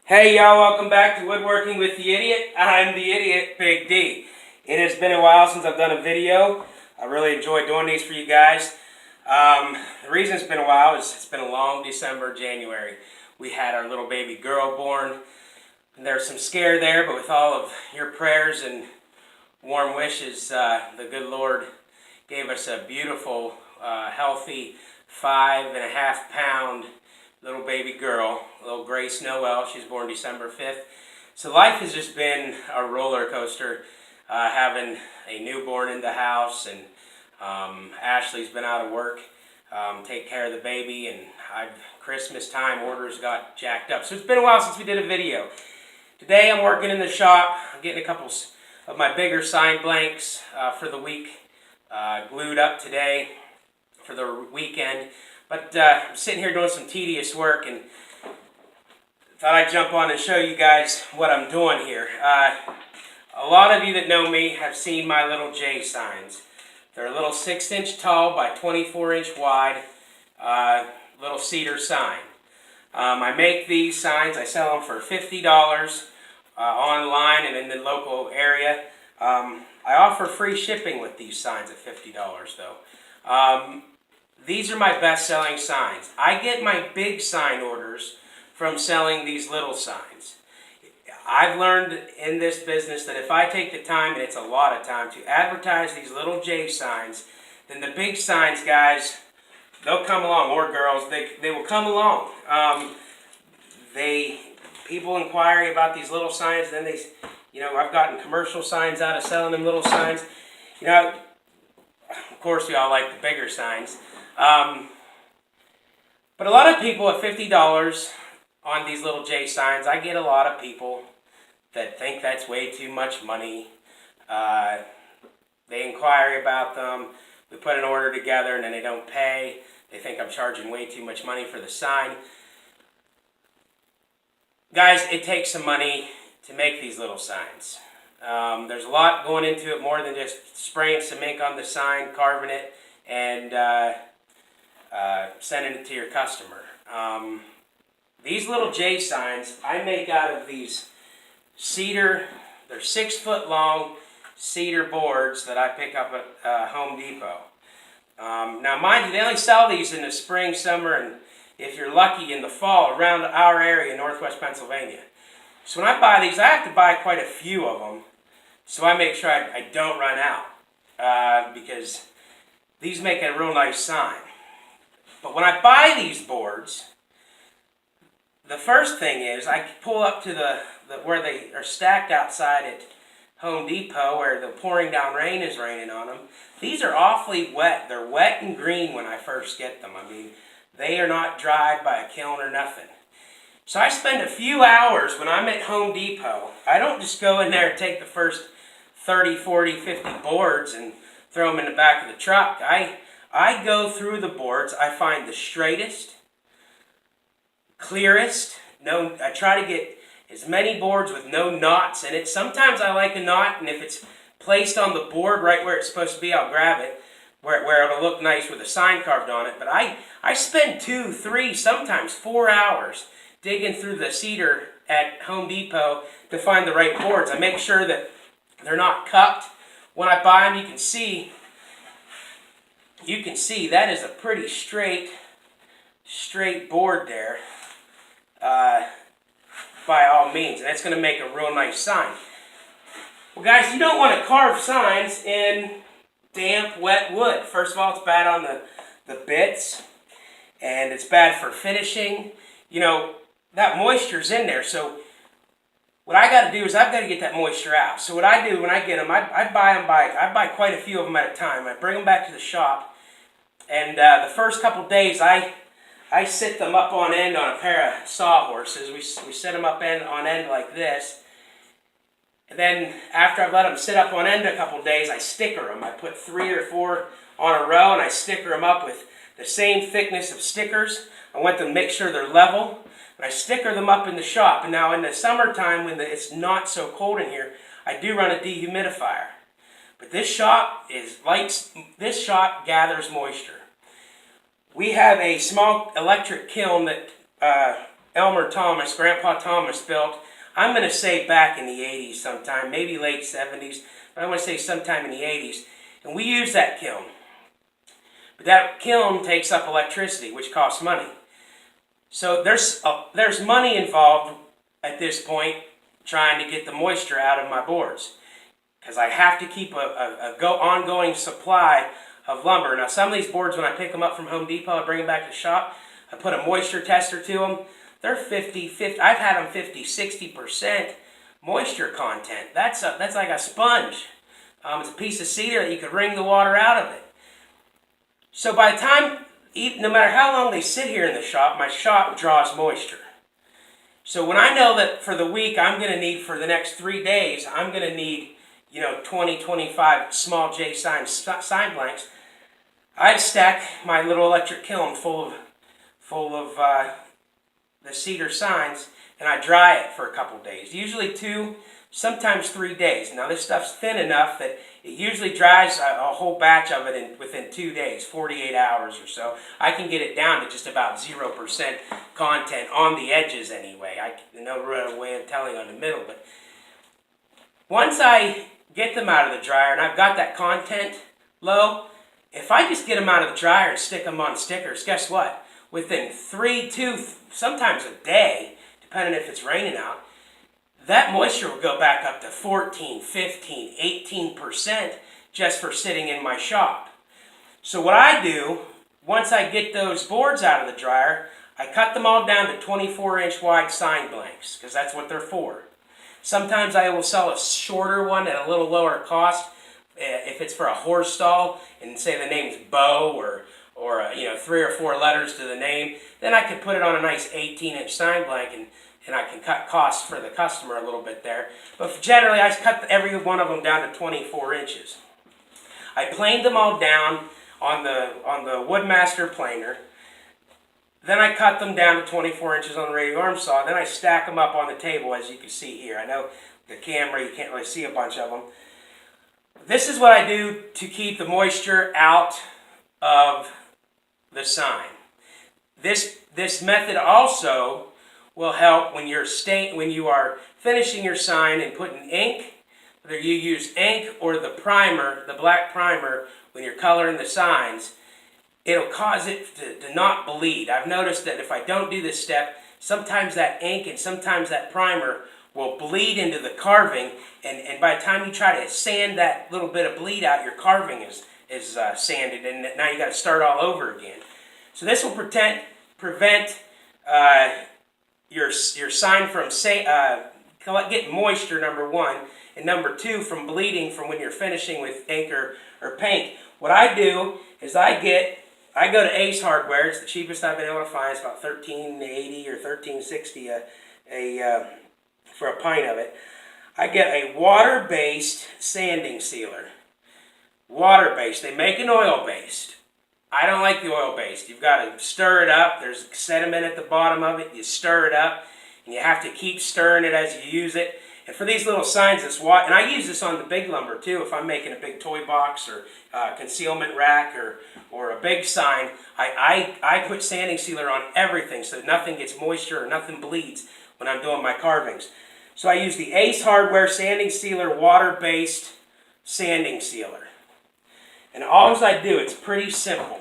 Hey y'all, welcome back to Woodworking with the Idiot. I'm the Idiot, Big D. It has been a while since I've done a video. I really enjoy doing these for you guys. The reason it's been a while is it's been a long December, January. We had our little baby girl born. And there's some scare there, but with all of your prayers and warm wishes, the good Lord gave us a beautiful, healthy 5.5-pound little baby girl, little Grace Noel. She was born December 5th. So life has just been a roller coaster, having a newborn in the house, and Ashley's been out of work, take care of the baby, and Christmas time orders got jacked up. So it's been a while since we did a video. Today I'm working in the shop. I'm getting a couple of my bigger sign blanks for the week glued up today for the weekend. But I'm sitting here doing some tedious work and thought I'd jump on and show you guys what I'm doing here. A lot of you that know me have seen my little J signs. They're a little 6-inch tall by 24-inch wide little cedar sign. I make these signs. I sell them for $50 online and in the local area. I offer free shipping with these signs at $50 though. These are my best-selling signs. I get my big sign orders from selling these little signs. I've learned in this business that if I take the time, and it's a lot of time, to advertise these little J signs, then the big signs, guys, they'll come along, or girls, they will come along. People inquire about these little signs, then I've gotten commercial signs out of selling them little signs. Of course, we all like the bigger signs. But a lot of people at $50 on these little J signs, I get a lot of people that think that's way too much money. They inquire about them. We put an order together and then they don't pay. They think I'm charging way too much money for the sign. Guys, it takes some money to make these little signs. There's a lot going into it, more than just spraying some ink on the sign, carving it, and sending it to your customer. These little J signs I make out of these cedar, they're 6-foot long cedar boards that I pick up at Home Depot. Now mind you, they only sell these in the spring, summer, and if you're lucky in the fall around our area in northwest Pennsylvania. So when I buy these, I have to buy quite a few of them, so I make sure I don't run out, because these make a real nice sign. But when I buy these boards, the first thing is I pull up to where they are stacked outside at Home Depot, where the pouring down rain is raining on them. These are awfully wet. They're wet and green when I first get them. I mean, they are not dried by a kiln or nothing. So I spend a few hours when I'm at Home Depot. I don't just go in there and take the first 30, 40, 50 boards and throw them in the back of the truck. I go through the boards. I find the straightest, clearest. I try to get as many boards with no knots in it. Sometimes I like a knot, and if it's placed on the board right where it's supposed to be, I'll grab it, where it'll look nice with a sign carved on it. But I spend 2, 3, sometimes 4 hours digging through the cedar at Home Depot to find the right boards. I make sure that they're not cupped. When I buy them, you can see that is a pretty straight board there, by all means, and that's going to make a real nice sign. Well, guys, you don't want to carve signs in damp, wet wood. First of all, it's bad on the bits, and it's bad for finishing. That moisture's in there, so what I got to do is I've got to get that moisture out. So what I do when I get them, I buy quite a few of them at a time. I bring them back to the shop, and the first couple days I sit them up on end on a pair of sawhorses. We set them up on end like this, and then after I've let them sit up on end a couple days, I sticker them. I put 3 or 4 on a row, and I sticker them up with the same thickness of stickers. I want them to make sure they're level. And I sticker them up in the shop. And now in the summertime, when it's not so cold in here, I do run a dehumidifier. But this shop gathers moisture. We have a small electric kiln that Elmer Thomas, Grandpa Thomas, built, I'm going to say back in the 80s sometime, maybe late 70s, but I want to say sometime in the 80s. And we use that kiln. But that kiln takes up electricity, which costs money. So there's money involved at this point trying to get the moisture out of my boards, because I have to keep a ongoing supply of lumber. Now, some of these boards, when I pick them up from Home Depot, I bring them back to the shop, I put a moisture tester to them. They're 50, I've had them 50, 60% moisture content. That's like a sponge. It's a piece of cedar that you could wring the water out of it. So by the time, no matter how long they sit here in the shop, my shop draws moisture. So when I know that for the week I'm going to need, for the next 3 days, I'm going to need, 20, 25 small J sign blanks, I stack my little electric kiln full of the cedar signs, and I dry it for a couple days. Usually 2, sometimes 3 days. Now this stuff's thin enough that it usually dries a whole batch of it within 2 days, 48 hours or so. I can get it down to just about 0% content on the edges anyway. No real way of telling on the middle, but once I get them out of the dryer and I've got that content low, if I just get them out of the dryer and stick them on stickers, guess what? Within 3, 2, sometimes a day, depending if it's raining out, that moisture will go back up to 14, 15, 18% just for sitting in my shop. So what I do, once I get those boards out of the dryer, I cut them all down to 24-inch wide sign blanks, because that's what they're for. Sometimes I will sell a shorter one at a little lower cost. If it's for a horse stall, and say the name's Bo, or 3 or 4 letters to the name, then I can put it on a nice 18-inch sign blank, and I can cut costs for the customer a little bit there. But generally, I cut every one of them down to 24 inches. I planed them all down on the Woodmaster planer. Then I cut them down to 24 inches on the radial arm saw. Then I stack them up on the table, as you can see here. I know the camera, you can't really see a bunch of them. This is what I do to keep the moisture out of the sign. This method also will help when you are finishing your sign and putting ink, whether you use ink or the primer, the black primer, when you're coloring the signs. It'll cause it to not bleed. I've noticed that if I don't do this step, sometimes that ink and sometimes that primer will bleed into the carving, and by the time you try to sand that little bit of bleed out, your carving is sanded, and now you got to start all over again. So this will prevent your sign from getting moisture, number one, and number two, from bleeding from when you're finishing with ink or paint. What I do is I go to Ace Hardware. It's the cheapest I've been able to find. It's about $13.80 or $13.60 for a pint of it. I get a water-based sanding sealer. Water-based. They make an oil-based. I don't like the oil-based. You've got to stir it up. There's sediment at the bottom of it. You stir it up, and you have to keep stirring it as you use it. And for these little signs, and I use this on the big lumber too. If I'm making a big toy box or concealment rack or a big sign, I put sanding sealer on everything so nothing gets moisture or nothing bleeds when I'm doing my carvings. So I use the Ace Hardware Sanding Sealer water-based sanding sealer. And all I do, it's pretty simple.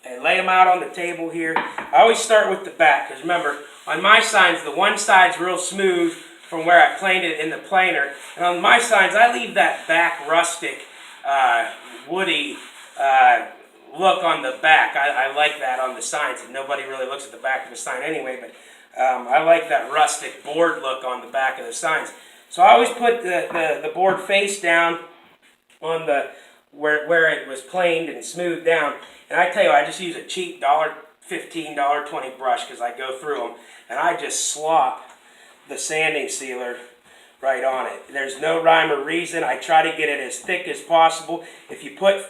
I lay them out on the table here. I always start with the back, because remember, on my signs, the one side's real smooth from where I planed it in the planer. And on my signs, I leave that back rustic, woody look on the back. I like that on the signs, and nobody really looks at the back of the sign anyway, but I like that rustic board look on the back of the signs. So I always put the board face down on the where it was planed and smoothed down. And I tell you, I just use a cheap $1.15, $1.20 brush, because I go through them, and I just slop the sanding sealer right on it. There's no rhyme or reason. I try to get it as thick as possible. If you put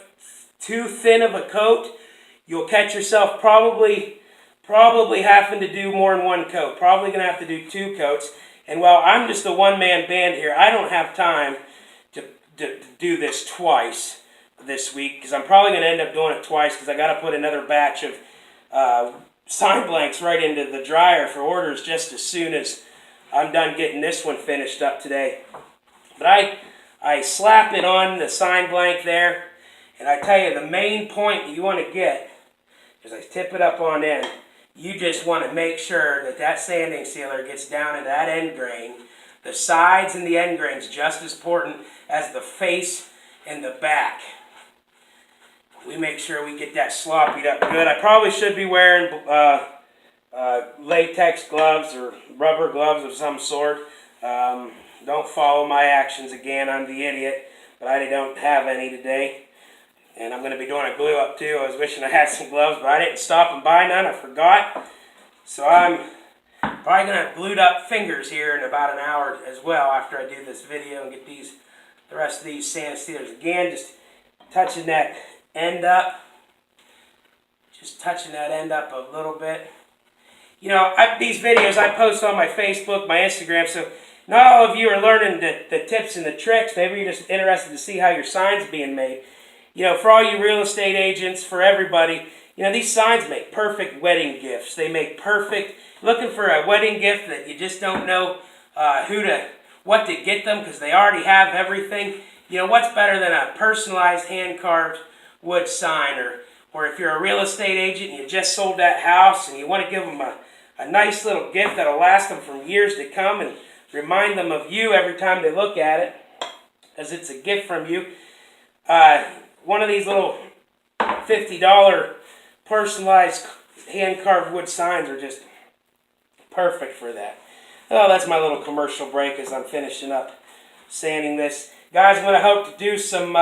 too thin of a coat, you'll catch yourself probably having to do more than one coat. Probably going to have to do 2 coats. And while I'm just a one-man band here, I don't have time to do this twice this week, because I'm probably going to end up doing it twice, because I got to put another batch of sign blanks right into the dryer for orders just as soon as I'm done getting this one finished up today. But I slap it on the sign blank there, and I tell you the main point that you want to get is I tip it up on end. You just want to make sure that that sanding sealer gets down into that end grain. The sides and the end grain's just as important as the face and the back. We make sure we get that sloppied up good. I probably should be wearing latex gloves or rubber gloves of some sort. Don't follow my actions again. I'm the idiot, but I don't have any today. And I'm going to be doing a glue up too. I was wishing I had some gloves, but I didn't stop and buy none. I forgot. So I'm probably going to have glued up fingers here in about an hour as well after I do this video and get the rest of these sand sealers. Again, just touching that end up. Just touching that end up a little bit. You know, these videos I post on my Facebook, my Instagram, so not all of you are learning the tips and the tricks. Maybe you're just interested to see how your sign's being made. You know, for all you real estate agents, for everybody, you know, these signs make perfect wedding gifts. They make perfect, looking for a wedding gift that you just don't know what to get them because they already have everything. You know, what's better than a personalized hand-carved wood sign? Or if you're a real estate agent and you just sold that house and you want to give them a nice little gift that'll last them for years to come and remind them of you every time they look at it, as it's a gift from you. One of these little $50 personalized hand-carved wood signs are just perfect for that. Oh, that's my little commercial break as I'm finishing up sanding this. Guys, I'm going to hope to do some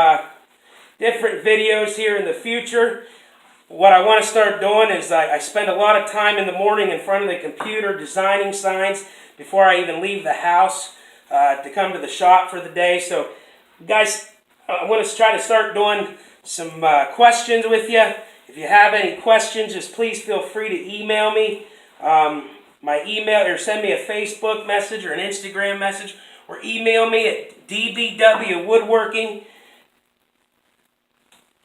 different videos here in the future. What I want to start doing is I spend a lot of time in the morning in front of the computer designing signs before I even leave the house to come to the shop for the day. So, guys, I want to try to start doing some questions with you. If you have any questions, just please feel free to email me. My email, or send me a Facebook message or an Instagram message, or email me at dbwwoodworking.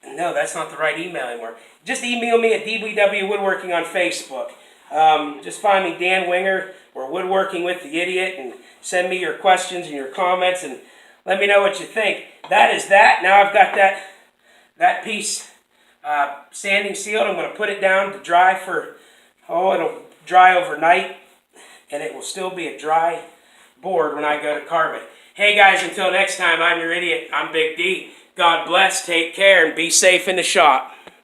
No, that's not the right email anymore. Just email me at dbwwoodworking on Facebook. Just find me, Dan Winger, or Woodworking with the Idiot, and send me your questions and your comments, and let me know what you think. That is that. Now I've got that piece sanding sealed. I'm going to put it down to dry for, it'll dry overnight, and it will still be a dry board when I go to carve it. Hey guys, until next time, I'm your idiot. I'm Big D. God bless, take care, and be safe in the shop.